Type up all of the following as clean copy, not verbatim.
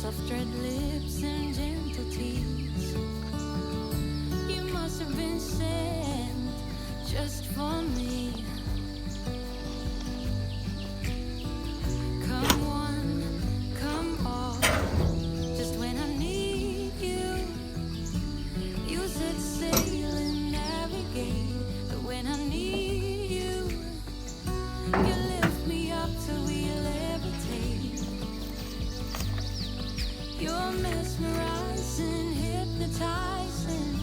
soft red lips and gentle teeth. You must have been sent just for me. Come one, come all, just when I need you. You set sail and navigate, but when I need you, you lift me up till we levitate. You're mesmerizing, hypnotizing.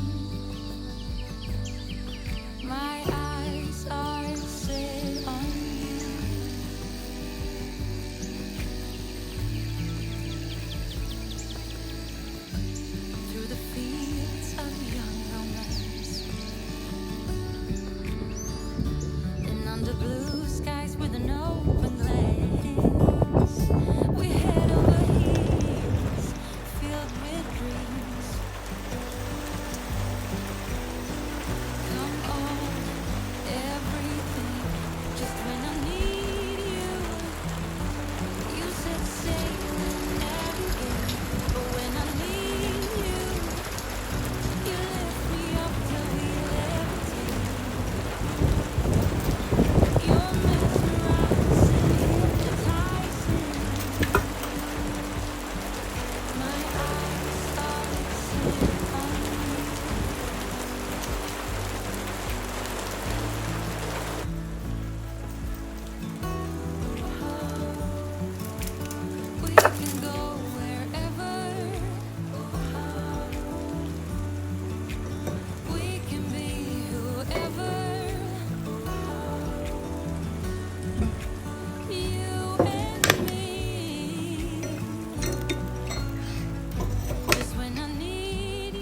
My eyes are set on you. Through the fields of young romance, and under blue skies with an open glance, we head over heels, filled with dreams. Come on, everything, just when I need you. You set sail and navigate, but when I need you, you lift me up till we levitate. You're mesmerizing, hypnotizing. My eyes are set on you. We can go wherever. We can be whoever. You and me. Just when I need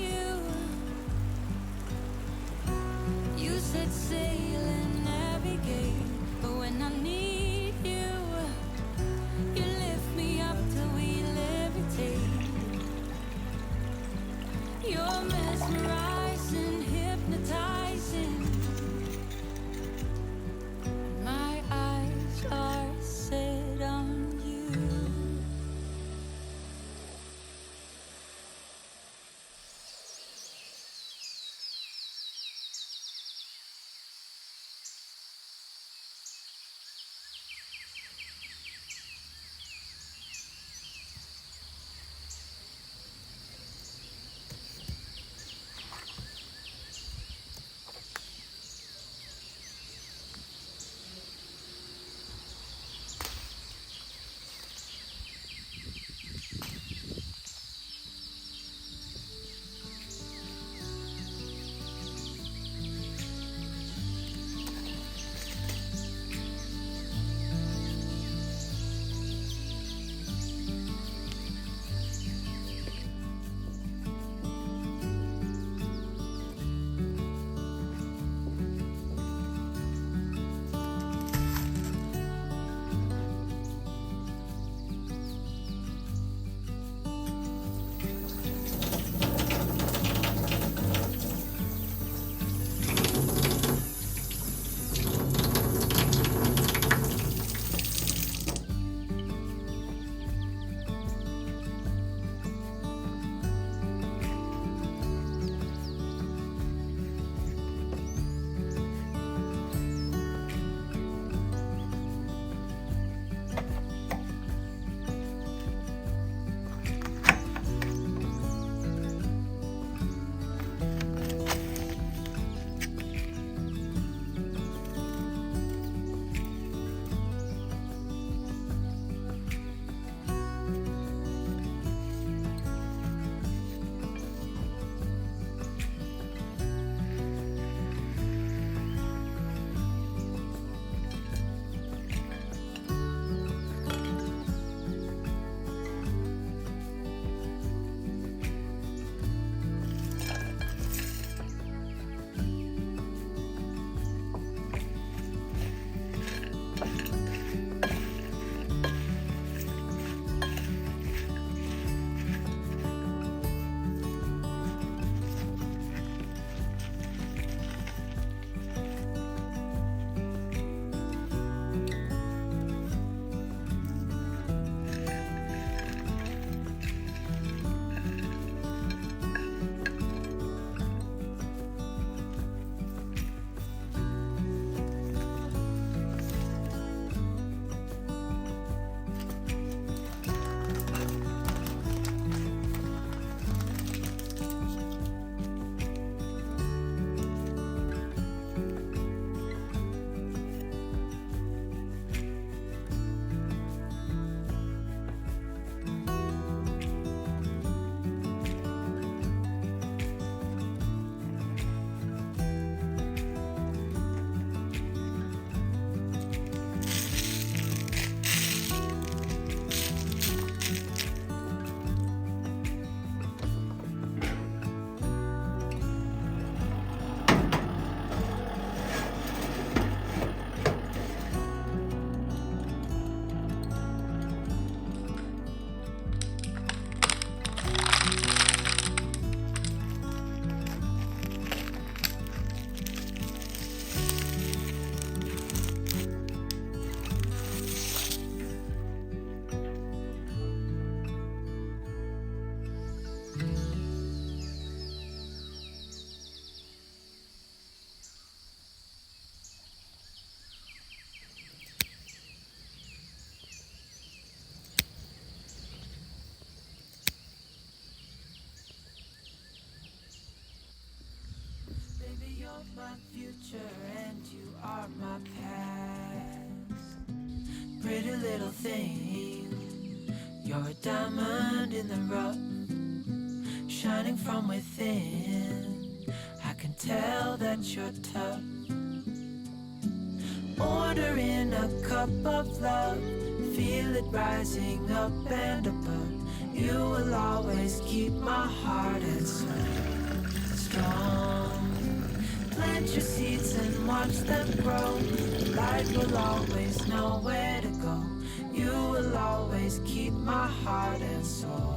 my future and you are my past. Pretty little thing, you're a diamond in the rough, shining from within. I can tell that you're tough. Ordering a cup of love, feel it rising up and above. You will always keep my heart and soul strong. Plant your seeds and watch them grow. The light will always know where to go. You will always keep my heart and soul